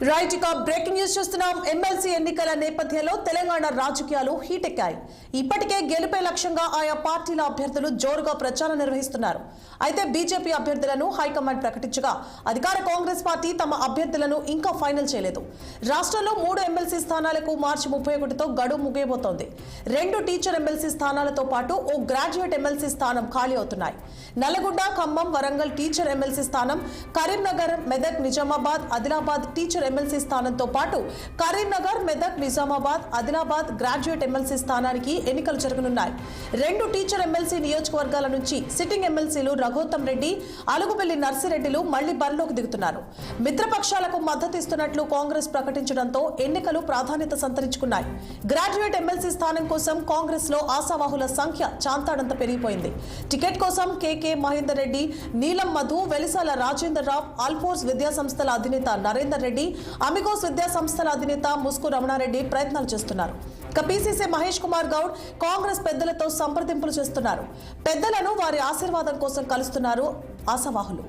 Right ఇక breaking news చూస్తున్నాం. MLC ఎన్నికల నేపథ్యంలో తెలంగాణ రాజకీయాలు హీట్ ఎక్కాయి. ఇప్పటికే గెలుపే లక్ష్యంగా ఆయా పార్టీల అభ్యర్థులు జోరుగా ప్రచారం నిర్వహిస్తున్నారు. అయితే బీజేపీ అభ్యర్థులను హైకమాండ్ ప్రకటించగా అధికార కాంగ్రెస్ పార్టీ తమ అభ్యర్థులను ఇంకా ఫైనల్ చేయలేదు. రాష్ట్రంలో 3 ఎమ్మెల్సీ స్థానాలకు మార్చి 31తో గడువు ముగియబోతోంది. 2 టీచర్ ఎమ్మెల్సీ స్థానాలతో పాటు ఓ గ్రాడ్యుయేట్ ఎమ్మెల్సీ స్థానం ఖాళీ అవుతున్నాయి. నల్గొండ, ఖమ్మం, వరంగల్ టీచర్ ఎమ్మెల్సీ స్థానం, కరీంనగర్, మెదక్, నిజామాబాద్, ఆదిలాబాద్ టీచర్ ఎమ్మెల్సీ స్థానంతో పాటు కరీంనగర్, మెదక్, నిజామాబాద్, ఆదిలాబాద్ గ్రాడ్యుయేట్ ఎమ్మెల్సీ స్థానానికి ఎన్నికలు జరగనున్నాయి. 2 టీచర్ ఎమ్మెల్సీ నియోజకవర్గాల నుంచి సిట్టింగ్ ఎమ్మెల్సీలు రఘోత్తమ్ రెడ్డి, అలుగుబెల్లి నర్సిరెడ్డిలు మళ్లీ బరిలోకి దిగుతున్నారు. మిత్రపక్షాలకు మద్దతు ఇస్తున్నట్లు కాంగ్రెస్ ప్రకటించడంతో ఎన్నికలు ప్రాధాన్యత సంతరించుకున్నాయి. గ్రాడ్యుయేట్ ఎమ్మెల్సీ స్థానం కోసం కాంగ్రెస్ లో ఆశావాహుల సంఖ్య చాంతాడంత పెరిగిపోయింది. టికెట్ కోసం కేకే మహేందర్ రెడ్డి, నీలం మధు, వెలిసాల రాజేందర్ రావు, ఆల్ఫోర్స్ విద్యాసంస్థల అధినేత నరేందర్ రెడ్డి, అమిగోస్ విద్యా సంస్థల అధినేత ముస్కు రమణారెడ్డి ప్రయత్నాలు చేస్తున్నారు. ఇక పీసీసీ మహేష్ కుమార్ గౌడ్ కాంగ్రెస్ పెద్దలతో సంప్రదింపులు చేస్తున్నారు. పెద్దలను వారి ఆశీర్వాదం కోసం కలుస్తున్నారు ఆశావాహులు.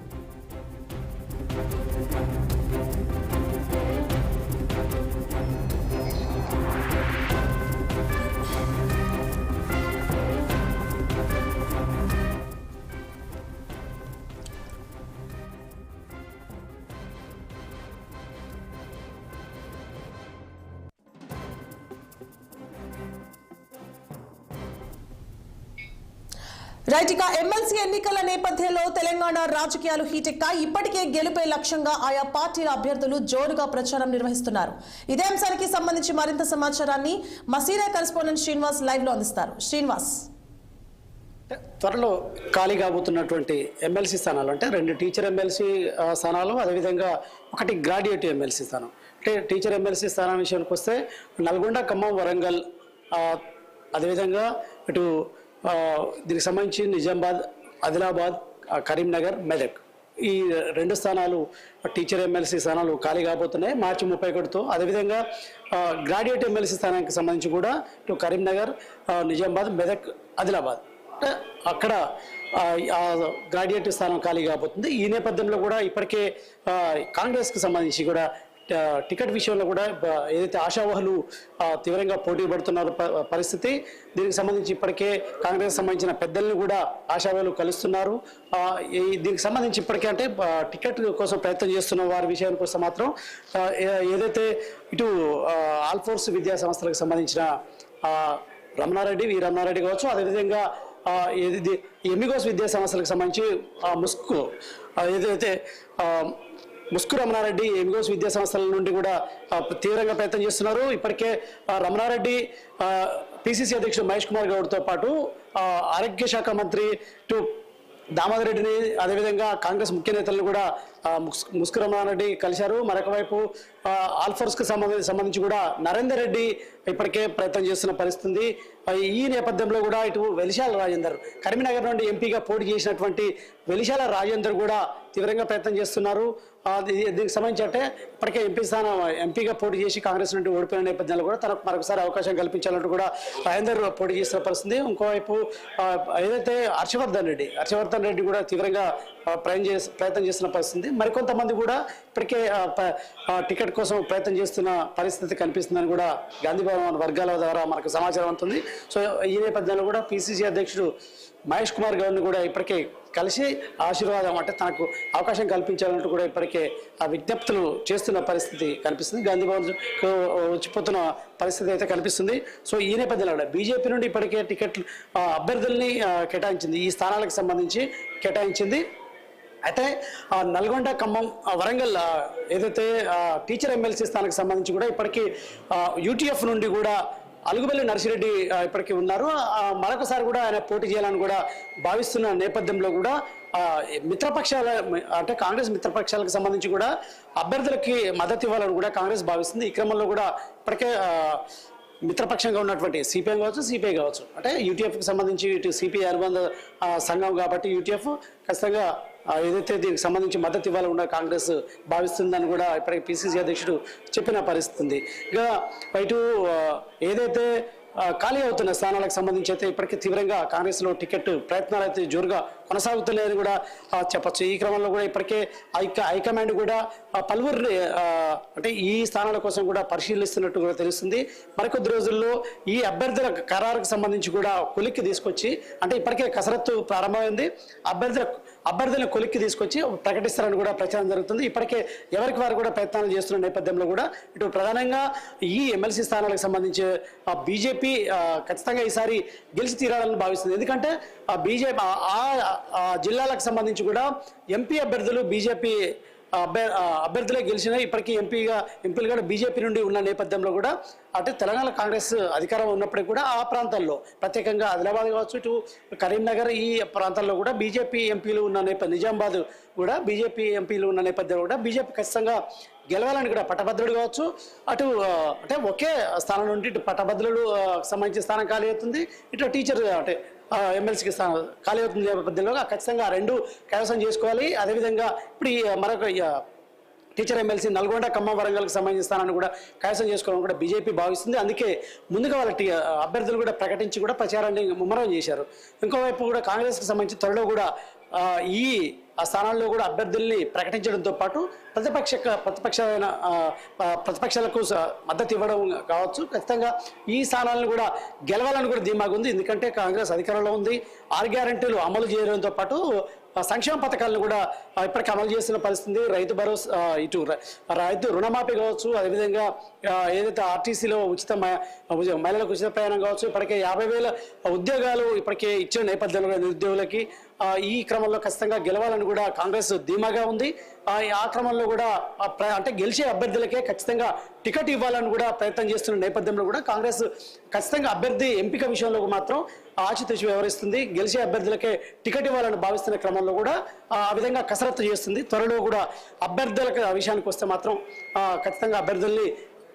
రైట్ ఇక ఎమ్మెల్సీ ఎన్నికల నేపథ్యంలో తెలంగాణ రాజకీయాలు హీటెక్కాయి. ఇప్పటికే గెలుపే లక్ష్యంగా ఆయా పార్టీల అభ్యర్థులు జోరుగా ప్రచారం నిర్వహిస్తున్నారు. ఇదే అంశానికి సంబంధించి మరింత సమాచారాన్ని మా సీనియర్ కరెస్పాండెంట్ శ్రీనివాస్ లైవ్ లో అందిస్తారు. శ్రీనివాస్, త్వరలో ఖాళీ కాబోతున్నటువంటి ఎమ్మెల్సీ స్థానాలు అంటే 2 టీచర్ ఎమ్మెల్సీ స్థానాలు, అదేవిధంగా 1 గ్రాడ్యుయేట్ ఎమ్మెల్సీ స్థానం. అంటే టీచర్ ఎమ్మెల్సీ స్థానం విషయానికి వస్తే నల్గొండ, ఖమ్మం, వరంగల్, అదేవిధంగా ఇటు దీనికి సంబంధించి నిజామాబాద్, ఆదిలాబాద్, కరీంనగర్, మెదక్ ఈ 2 స్థానాలు టీచర్ ఎమ్మెల్సీ స్థానాలు ఖాళీ కాబోతున్నాయి మార్చి 31తో. అదేవిధంగా గ్రాడ్యుయేట్ ఎమ్మెల్సీ స్థానానికి సంబంధించి కూడా ఇటు కరీంనగర్, నిజామాబాద్, మెదక్, ఆదిలాబాద్ అక్కడ గ్రాడ్యుయేట్ స్థానం ఖాళీ కాబోతుంది. ఈ నేపథ్యంలో కూడా ఇప్పటికే కాంగ్రెస్కి సంబంధించి కూడా టికెట్ విషయంలో కూడా ఏదైతే ఆశావాహులు తీవ్రంగా పోటీ పడుతున్నారు పరిస్థితి. దీనికి సంబంధించి ఇప్పటికే కాంగ్రెస్ సంబంధించిన పెద్దల్ని కూడా ఆశావాహులు కలుస్తున్నారు. దీనికి సంబంధించి ఇప్పటికే అంటే టికెట్ కోసం ప్రయత్నం చేస్తున్న వారి విషయానికి వస్తే మాత్రం ఏదైతే ఇటు ఆల్ఫోర్స్ విద్యా సంస్థలకు సంబంధించిన రమణారెడ్డి, వి రమణారెడ్డి కావచ్చు, అదేవిధంగా ఎమిగోస్ విద్యా సంస్థలకు సంబంధించి ఏదైతే ముస్కు రమణారెడ్డి ఎమిగోస్ విద్యా సంస్థల నుండి కూడా తీవ్రంగా ప్రయత్నం చేస్తున్నారు. ఇప్పటికే రమణారెడ్డి పిసిసి అధ్యక్షుడు మహేష్ కుమార్ గౌడ్తో పాటు ఆరోగ్య శాఖ మంత్రి టు దామోదర్ రెడ్డిని, అదేవిధంగా కాంగ్రెస్ ముఖ్య నేతలను కూడా ముస్కు రమణారెడ్డి కలిశారు. మరొక వైపు ఆల్ఫోర్స్కి సంబంధించి కూడా నరేందర్ రెడ్డి ఇప్పటికే ప్రయత్నం చేస్తున్న పరిస్థితి. ఈ నేపథ్యంలో కూడా ఇటు వెలిశాల రాజేందర్, కరీంనగర్ నుండి ఎంపీగా పోటీ చేసినటువంటి వెలిశాల రాజేందర్ కూడా తీవ్రంగా ప్రయత్నం చేస్తున్నారు. దీనికి సంబంధించి అంటే ఇప్పటికే ఎంపీగా పోటీ చేసి కాంగ్రెస్ నుండి ఓడిపోయిన నేపథ్యంలో కూడా తనకు మరొకసారి అవకాశం కల్పించాలంటూ కూడా రాజేందర్ పోటీ చేస్తున్న పరిస్థితి. ఇంకోవైపు ఏదైతే హర్షవర్ధన్ రెడ్డి కూడా తీవ్రంగా ప్రయత్నం చేస్తున్న పరిస్థితి. మరికొంతమంది కూడా ఇప్పటికే టికెట్ కోసం ప్రయత్నం చేస్తున్న పరిస్థితి కనిపిస్తుందని కూడా గాంధీ భవన్ వర్గాల ద్వారా మనకు సమాచారం అవుతుంది. సో ఈ నేపథ్యంలో కూడా పిసిసి అధ్యక్షుడు మహేష్ కుమార్ గౌడ్ని కూడా ఇప్పటికే కలిసి ఆశీర్వాదం అంటే తనకు అవకాశం కల్పించాలంటూ కూడా ఇప్పటికే విజ్ఞప్తులు చేస్తున్న పరిస్థితి కనిపిస్తుంది. గాంధీ భవన్ వచ్చిపోతున్న పరిస్థితి అయితే కనిపిస్తుంది. సో ఈ నేపథ్యంలో కూడా బీజేపీ నుండి ఇప్పటికే టికెట్లు అభ్యర్థుల్ని కేటాయించింది, ఈ స్థానాలకు సంబంధించి కేటాయించింది. అయితే నల్గొండ, ఖమ్మం, వరంగల్ ఏదైతే టీచర్ ఎమ్మెల్సీ స్థానానికి సంబంధించి కూడా ఇప్పటికీ యూటీఎఫ్ నుండి కూడా అలుగుబెల్లి నర్సిరెడ్డి ఇప్పటికీ ఉన్నారు. మరొకసారి కూడా ఆయన పోటీ చేయాలని కూడా భావిస్తున్న నేపథ్యంలో కూడా మిత్రపక్షాల అంటే కాంగ్రెస్ మిత్రపక్షాలకు సంబంధించి కూడా అభ్యర్థులకి మద్దతు ఇవ్వాలని కూడా కాంగ్రెస్ భావిస్తుంది. ఈ క్రమంలో కూడా ఇప్పటికే మిత్రపక్షంగా ఉన్నటువంటి సిపిఎం కావచ్చు, సిపిఐ కావచ్చు, అంటే యూటీఎఫ్కి సంబంధించి ఇటు సిపిఐ అనుబంధ సంఘం కాబట్టి యూటీఎఫ్ ఖచ్చితంగా ఏదైతే దీనికి సంబంధించి మద్దతు ఇవ్వాలన్నా కాంగ్రెస్ భావిస్తుందని కూడా ఇప్పటికే పిసిసి అధ్యక్షుడు చెప్పిన పరిస్థితి ఉంది. ఇక ఇటు ఏదైతే ఖాళీ అవుతున్న స్థానాలకు సంబంధించి అయితే ఇప్పటికీ తీవ్రంగా కాంగ్రెస్లో టికెట్ ప్రయత్నాలు అయితే జోరుగా కొనసాగుతున్నాయని కూడా చెప్పొచ్చు. ఈ క్రమంలో కూడా ఇప్పటికే హైకమాండ్ కూడా పలువురిని అంటే ఈ స్థానాల కోసం కూడా పరిశీలిస్తున్నట్టు కూడా తెలుస్తుంది. మరికొద్ది రోజుల్లో ఈ అభ్యర్థుల ఖరారుకు సంబంధించి కూడా కొలిక్కి తీసుకొచ్చి, అంటే ఇప్పటికే కసరత్తు ప్రారంభమైంది, అభ్యర్థులను కొలిక్కి తీసుకొచ్చి ప్రకటిస్తారని కూడా ప్రచారం జరుగుతుంది. ఇప్పటికే ఎవరికి వారు కూడా ప్రయత్నాలు చేస్తున్న నేపథ్యంలో కూడా ఇటు ప్రధానంగా ఈ ఎమ్మెల్సీ స్థానాలకు సంబంధించి బీజేపీ ఖచ్చితంగా ఈసారి గెలిచి తీరాలని భావిస్తుంది. ఎందుకంటే బీజేపీ ఆ జిల్లాలకు సంబంధించి కూడా ఎంపీ అభ్యర్థులు బీజేపీ అభ్యర్థులే గెలిచిన ఇప్పటికీ ఎంపీలు కూడా బీజేపీ నుండి ఉన్న నేపథ్యంలో కూడా అంటే తెలంగాణ కాంగ్రెస్ అధికారం ఉన్నప్పటికీ కూడా ఆ ప్రాంతాల్లో ప్రత్యేకంగా ఆదిలాబాద్ కావచ్చు, ఇటు కరీంనగర్ ఈ ప్రాంతాల్లో కూడా బీజేపీ ఎంపీలు ఉన్న నిజామాబాద్ కూడా బీజేపీ ఎంపీలు ఉన్న నేపథ్యంలో కూడా బీజేపీ ఖచ్చితంగా గెలవాలని కూడా పట్టభద్రుడు కావచ్చు, అటు అంటే ఒకే స్థానం నుండి ఇటు పట్టభద్రులు సంబంధించిన స్థానం ఖాళీ అవుతుంది, ఇటు టీచర్ అంటే ఎమ్మెల్సీకి స్థానం ఖాళీ అవుతుంది నేపథ్యంలో ఖచ్చితంగా రెండు కైవసం చేసుకోవాలి. అదేవిధంగా ఇప్పుడు మరొక టీచర్ ఎమ్మెల్సీ నల్గొండ, ఖమ్మం, వరంగల్కి సంబంధించిన స్థానాన్ని కూడా కైవసం చేసుకోవాలని కూడా బీజేపీ భావిస్తుంది. అందుకే ముందుగా వాళ్ళ అభ్యర్థులు కూడా ప్రకటించి కూడా ప్రచారాన్ని ముమ్మరం చేశారు. ఇంకోవైపు కూడా కాంగ్రెస్కి సంబంధించి త్వరలో కూడా ఆ స్థానాల్లో కూడా అభ్యర్థుల్ని ప్రకటించడంతో పాటు ప్రతిపక్షాలకు మద్దతు ఇవ్వడం కావచ్చు. ఖచ్చితంగా ఈ స్థానాలను కూడా గెలవాలని కూడా ధీమాగా ఉంది. ఎందుకంటే కాంగ్రెస్ అధికారంలో ఉంది, 6 గ్యారెంటీలు అమలు చేయడంతో పాటు సంక్షేమ పథకాలను కూడా ఇప్పటికీ అమలు చేస్తున్న పరిస్థితి. రైతు భరోసా, ఇటు రైతు రుణమాఫీ కావచ్చు, అదేవిధంగా ఏదైతే ఆర్టీసీలో మహిళలకు ఉచిత ప్రయాణం కావచ్చు, ఇప్పటికే 50,000 ఉద్యోగాలు ఇప్పటికే ఇచ్చిన నేపథ్యంలో నిరుద్యోగులకి ఈ క్రమంలో ఖచ్చితంగా గెలవాలని కూడా కాంగ్రెస్ ధీమాగా ఉంది. ఆ క్రమంలో కూడా అంటే గెలిచే అభ్యర్థులకే ఖచ్చితంగా టికెట్ ఇవ్వాలని కూడా ప్రయత్నం చేస్తున్న నేపథ్యంలో కూడా కాంగ్రెస్ ఖచ్చితంగా అభ్యర్థి ఎంపిక విషయంలో మాత్రం ఆచితూచి వ్యవహరిస్తుంది. గెలిచే అభ్యర్థులకే టికెట్ ఇవ్వాలని భావిస్తున్న క్రమంలో కూడా ఆ విధంగా కసరత్తు చేస్తుంది. త్వరలో కూడా అభ్యర్థులకు విషయానికి వస్తే మాత్రం ఖచ్చితంగా అభ్యర్థుల్ని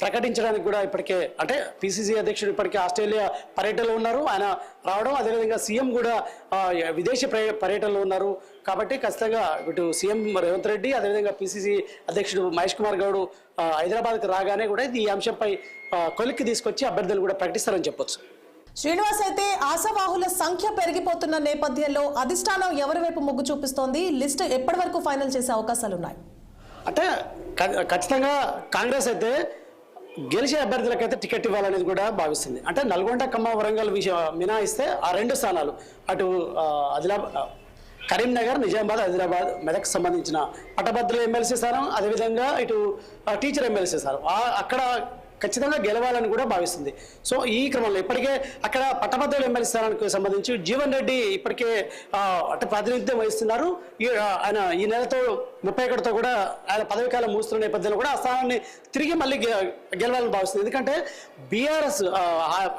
ప్రకటించడానికి కూడా ఇప్పటికే అంటే పిసిసి అధ్యక్షుడు ఇప్పటికే ఆస్ట్రేలియా పర్యటనలో ఉన్నారు, ఆయన రావడం, అదేవిధంగా సీఎం కూడా విదేశీ పర్యటనలో ఉన్నారు. కాబట్టి ఖచ్చితంగా ఇటు సీఎం రేవంత్ రెడ్డి, అదేవిధంగా పిసిసి అధ్యక్షుడు మహేష్ కుమార్ గౌడ్ హైదరాబాద్కి రాగానే కూడా ఈ అంశంపై కొలిక్కి తీసుకొచ్చి అభ్యర్థులు కూడా ప్రకటిస్తారని చెప్పొచ్చు. శ్రీనివాస్, అయితే ఆశావాహుల సంఖ్య పెరిగిపోతున్న నేపథ్యంలో అధిష్టానం ఎవరి వైపు మొగ్గు చూపిస్తోంది? లిస్టు ఎప్పటి వరకు ఫైనల్ చేసే అవకాశాలు ఉన్నాయి? అంటే ఖచ్చితంగా కాంగ్రెస్ అయితే గెలిచే అభ్యర్థులకైతే టికెట్ ఇవ్వాలనేది కూడా భావిస్తుంది. అంటే నల్గొండ, ఖమ్మం, వరంగల్ మినహాయిస్తే ఆ 2 స్థానాలు అటు కరీంనగర్, నిజామాబాద్, ఆదిలాబాద్, మెదక్ సంబంధించిన పట్టభద్రుల ఎమ్మెల్సీ స్థానం, అదేవిధంగా ఇటు టీచర్ ఎమ్మెల్సీ స్థానం అక్కడ ఖచ్చితంగా గెలవాలని కూడా భావిస్తుంది. సో ఈ క్రమంలో ఇప్పటికే అక్కడ పట్టభద్రుల ఎమ్మెల్యే స్థానానికి సంబంధించి జీవన్ రెడ్డి ఇప్పటికే అంటే ప్రాతినిధ్యం వహిస్తున్నారు. ఆయన ఈ నెలతో 31తో కూడా ఆయన పదవి కాలం ముగుస్తున్న నేపథ్యంలో కూడా ఆ స్థానాన్ని తిరిగి మళ్ళీ గెలవాలని భావిస్తుంది. ఎందుకంటే బీఆర్ఎస్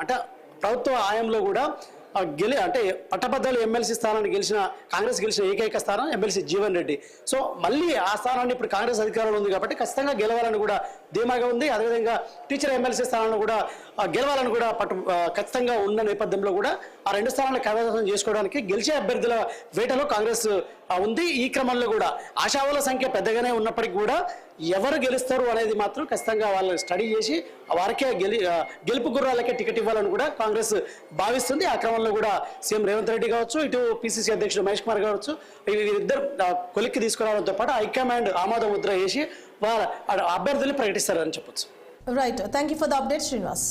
అంటే ప్రభుత్వ హయాంలో కూడా అంటే పట్టభద్రుల ఎమ్మెల్సీ స్థానాన్ని కాంగ్రెస్ గెలిచిన ఏకైక స్థానం ఎమ్మెల్సీ జీవన్ రెడ్డి. సో మళ్ళీ ఆ స్థానాన్ని ఇప్పుడు కాంగ్రెస్ అధికారంలో ఉంది కాబట్టి ఖచ్చితంగా గెలవాలని కూడా ధీమాగా ఉంది. అదేవిధంగా టీచర్ ఎమ్మెల్సీ స్థానంలో కూడా గెలవాలని కూడా ఖచ్చితంగా ఉన్న నేపథ్యంలో కూడా ఆ 2 స్థానాలను కైవసం చేసుకోవడానికి గెలిచే అభ్యర్థుల వేటలో కాంగ్రెస్ ఉంది. ఈ క్రమంలో కూడా ఆశావాల సంఖ్య పెద్దగానే ఉన్నప్పటికీ కూడా ఎవరు గెలుస్తారు అనేది మాత్రం ఖచ్చితంగా వాళ్ళని స్టడీ చేసి వారికే గెలుపు గుర్రాలకే టికెట్ ఇవ్వాలని కూడా కాంగ్రెస్ భావిస్తుంది. ఆ క్రమంలో కూడా సీఎం రేవంత్ రెడ్డి కావచ్చు, ఇటు పిసిసి అధ్యక్షుడు మహేష్ కుమార్ కావచ్చు, వీరిద్దరు కొలిక్కి తీసుకురావడంతో పాటు హైకమాండ్ ఆమోద ముద్ర వేసి వాళ్ళ అభ్యర్థుల్ని ప్రకటిస్తారని చెప్పొచ్చు. Right, thank you for the update Srinivas.